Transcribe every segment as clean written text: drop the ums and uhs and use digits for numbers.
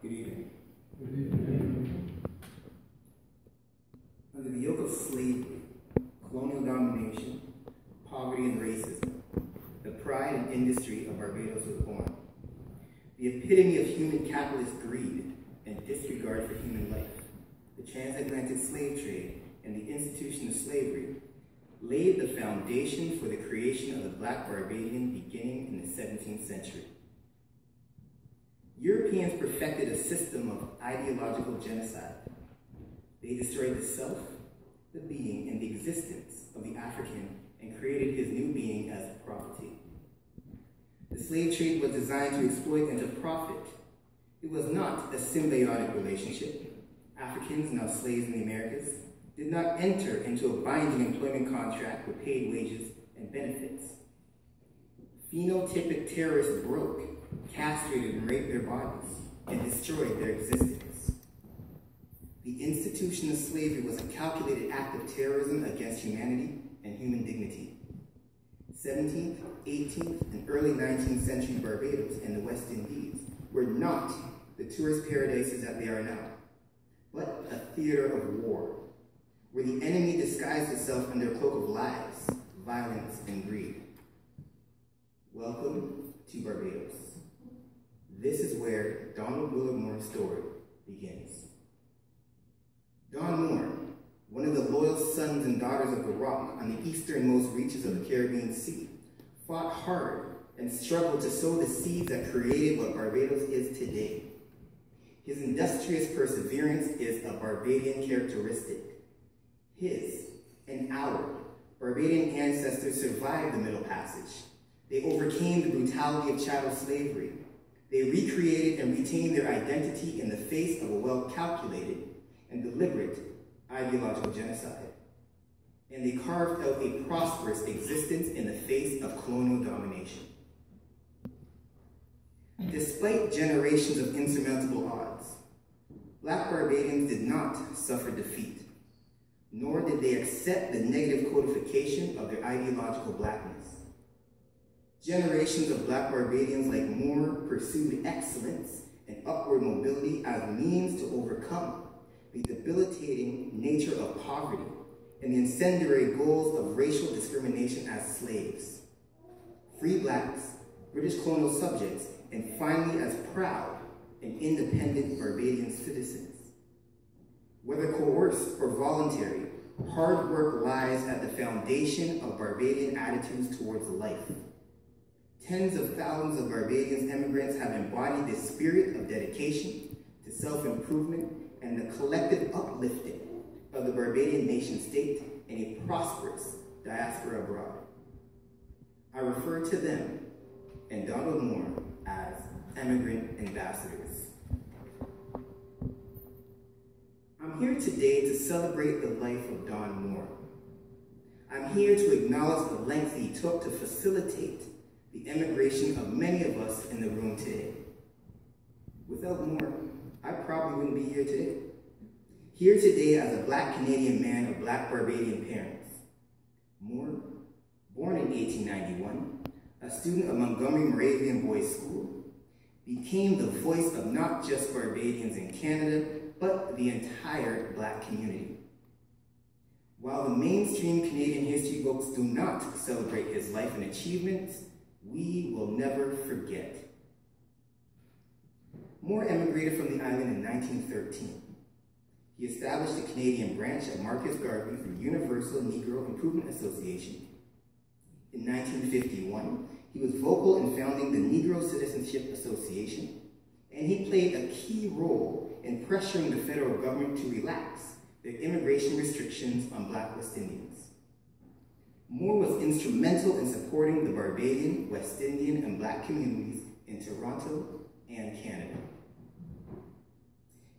Good evening. Good evening. Under the yoke of slavery, colonial domination, poverty, and racism, the pride and industry of Barbados was born. The epitome of human capitalist greed and disregard for human life, the transatlantic slave trade and the institution of slavery laid the foundation for the creation of the Black Barbadian beginning in the 17th century. Europeans perfected a system of ideological genocide. They destroyed the self, the being, and the existence of the African and created his new being as property. The slave trade was designed to exploit and to profit. It was not a symbiotic relationship. Africans, now slaves in the Americas, did not enter into a binding employment contract with paid wages and benefits. Phenotypic terrorists broke, castrated and raped their bodies, and destroyed their existence. The institution of slavery was a calculated act of terrorism against humanity and human dignity. 17th, 18th, and early 19th century Barbados and the West Indies were not the tourist paradises that they are now, but a theater of war, where the enemy disguised itself under a cloak of lies, violence, and greed. Welcome to Barbados. This is where Donald Willard Moore's story begins. Don Moore, one of the loyal sons and daughters of the Rock on the easternmost reaches of the Caribbean Sea, fought hard and struggled to sow the seeds that created what Barbados is today. His industrious perseverance is a Barbadian characteristic. His and our Barbadian ancestors survived the Middle Passage. They overcame the brutality of chattel slavery. They recreated and retained their identity in the face of a well-calculated and deliberate ideological genocide. And they carved out a prosperous existence in the face of colonial domination. Despite generations of insurmountable odds, Black Barbadians did not suffer defeat, nor did they accept the negative codification of their ideological blackness. Generations of Black Barbadians like Moore pursued excellence and upward mobility as means to overcome the debilitating nature of poverty and the incendiary goals of racial discrimination as slaves, free Blacks, British colonial subjects, and finally as proud and independent Barbadian citizens. Whether coerced or voluntary, hard work lies at the foundation of Barbadian attitudes towards life. Tens of thousands of Barbadian immigrants have embodied this spirit of dedication to self-improvement and the collective uplifting of the Barbadian nation-state and a prosperous diaspora abroad. I refer to them and Donald Moore as emigrant ambassadors. I'm here today to celebrate the life of Don Moore. I'm here to acknowledge the length he took to facilitate the emigration of many of us in the room today. Without Moore, I probably wouldn't be here today. Here today as a Black Canadian man of Black Barbadian parents. Moore, born in 1891, a student of Montgomery Moravian Boys School, became the voice of not just Barbadians in Canada, but the entire Black community. While the mainstream Canadian history books do not celebrate his life and achievements, we will never forget. Moore emigrated from the island in 1913. He established the Canadian branch of Marcus Garvey's Universal Negro Improvement Association. In 1951, he was vocal in founding the Negro Citizenship Association, and he played a key role in pressuring the federal government to relax their immigration restrictions on Black West Indians. Moore was instrumental in supporting the Barbadian, West Indian, and Black communities in Toronto and Canada.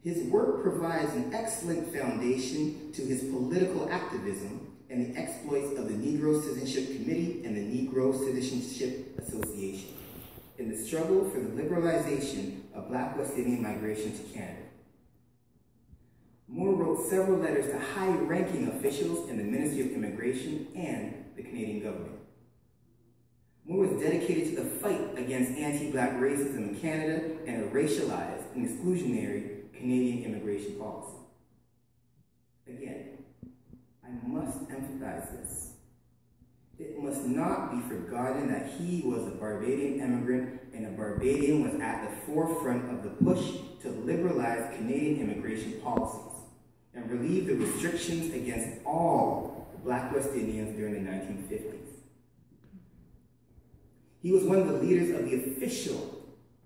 His work provides an excellent foundation to his political activism and the exploits of the Negro Citizenship Committee and the Negro Citizenship Association in the struggle for the liberalization of Black West Indian migration to Canada. Moore wrote several letters to high-ranking officials in the Ministry of Immigration and the Canadian government. Moore was dedicated to the fight against anti-Black racism in Canada and a racialized and exclusionary Canadian immigration policy. Again, I must emphasize this. It must not be forgotten that he was a Barbadian immigrant, and a Barbadian was at the forefront of the push to liberalize Canadian immigration policies and relieve the restrictions against all Black West Indians during the 1950s. He was one of the leaders of the official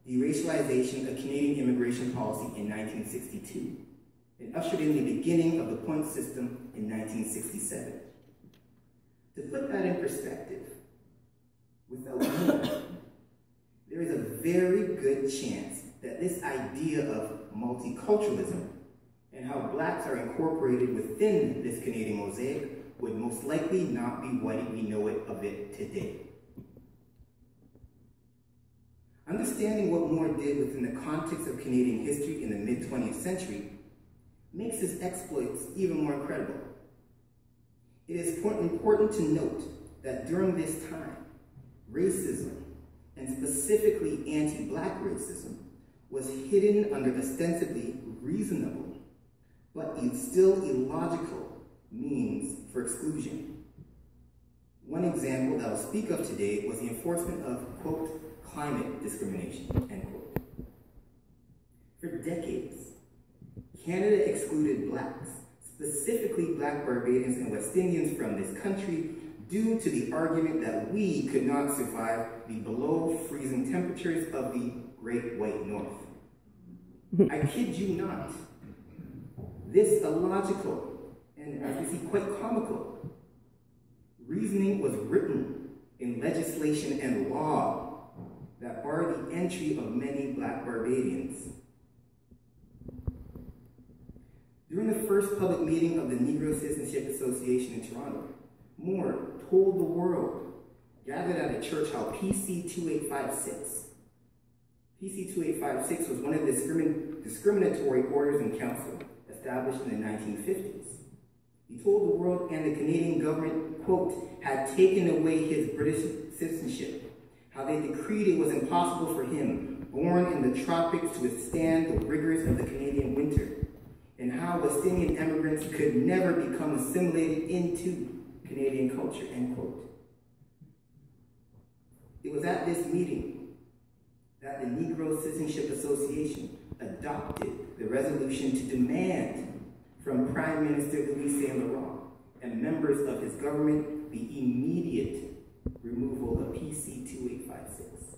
deracialization of Canadian immigration policy in 1962 and ushered in the beginning of the point system in 1967. To put that in perspective, without Moore, there is a very good chance that this idea of multiculturalism and how Blacks are incorporated within this Canadian mosaic would most likely not be what we know of it today. Understanding what Moore did within the context of Canadian history in the mid-20th century makes his exploits even more incredible. It is important to note that during this time, racism, and specifically anti-Black racism, was hidden under ostensibly reasonable, but still illogical means for exclusion. One example that I'll speak of today was the enforcement of, quote, climate discrimination, end quote. For decades, Canada excluded Blacks, specifically Black Barbadians and West Indians, from this country due to the argument that we could not survive the below freezing temperatures of the Great White North. I kid you not. This illogical and, as we see, quite comical reasoning was written in legislation and law that barred the entry of many Black Barbadians. During the first public meeting of the Negro Citizenship Association in Toronto, Moore told the world, gathered at a church, how PC 2856. PC 2856 was one of the discriminatory orders in council established in the 1950s. He told the world and the Canadian government, quote, had taken away his British citizenship, how they decreed it was impossible for him, born in the tropics, to withstand the rigors of the Canadian winter, and how West Indian immigrants could never become assimilated into Canadian culture, end quote. It was at this meeting that the Negro Citizenship Association adopted the resolution to demand from Prime Minister Louis Saint Laurent and members of his government the immediate removal of PC 2856.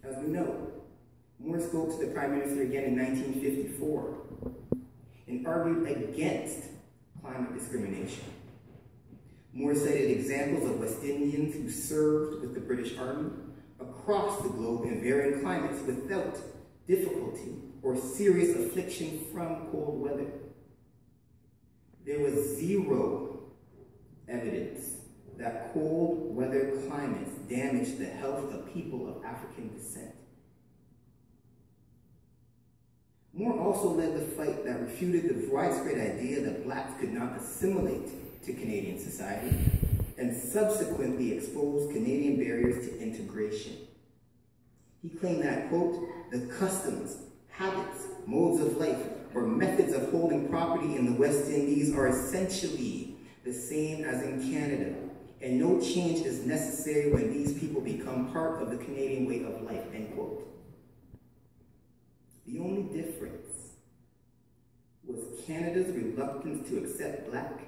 As we know, Moore spoke to the Prime Minister again in 1954 and argued against climate discrimination. Moore cited examples of West Indians who served with the British Army across the globe in varying climates without difficulty or serious affliction from cold weather. There was zero evidence that cold weather climates damaged the health of people of African descent. Moore also led the fight that refuted the widespread idea that Blacks could not assimilate to Canadian society and subsequently exposed Canadian barriers to integration. He claimed that, quote, the customs, habits, modes of life, or methods of holding property in the West Indies are essentially the same as in Canada, and no change is necessary when these people become part of the Canadian way of life, end quote. The only difference was Canada's reluctance to accept Black,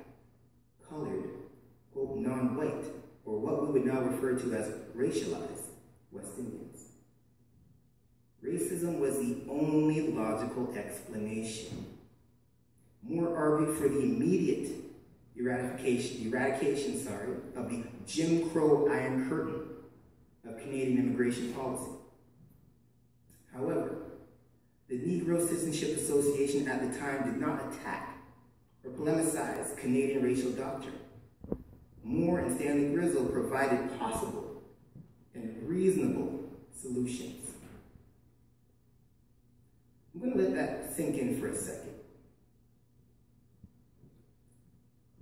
colored, quote, non-white, or what we would now refer to as racialized West Indians. Racism was the only logical explanation. Moore argued for the immediate eradication of the Jim Crow Iron Curtain of Canadian immigration policy. However, the Negro Citizenship Association at the time did not attack or polemicize Canadian racial doctrine. Moore and Stanley Grizzle provided possible and reasonable solutions. I'm going to let that sink in for a second.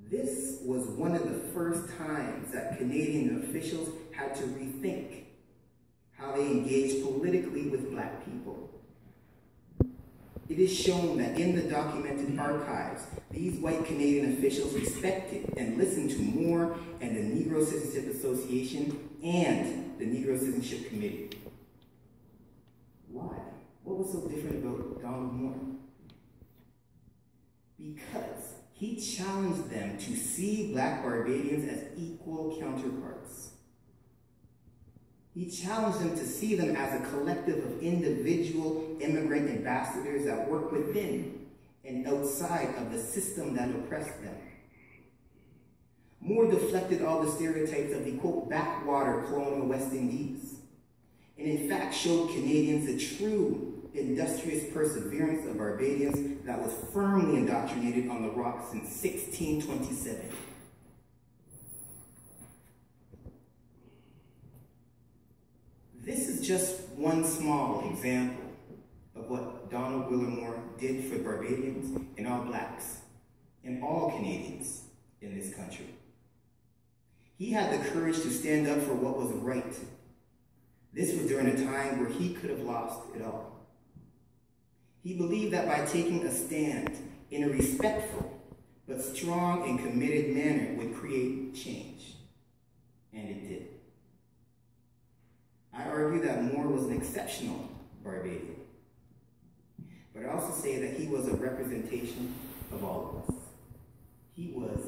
This was one of the first times that Canadian officials had to rethink how they engaged politically with Black people. It is shown that in the documented archives, these white Canadian officials respected and listened to Moore and the Negro Citizenship Association and the Negro Citizenship Committee. Why? What was so different about Donald Moore? Because he challenged them to see Black Barbadians as equal counterparts. He challenged them to see them as a collective of individual immigrant ambassadors that work within and outside of the system that oppressed them. Moore deflected all the stereotypes of the, quote, backwater colonial West Indies, and in fact showed Canadians the true industrious perseverance of Barbadians that was firmly indoctrinated on the rocks since 1627. This is just one small example of what Donald Willard Moore did for Barbadians and all Blacks and all Canadians in this country. He had the courage to stand up for what was right. This was during a time where he could have lost it all. He believed that by taking a stand in a respectful but strong and committed manner would create change. And it did. I argue that Moore was an exceptional Barbadian. But I also say that he was a representation of all of us. He was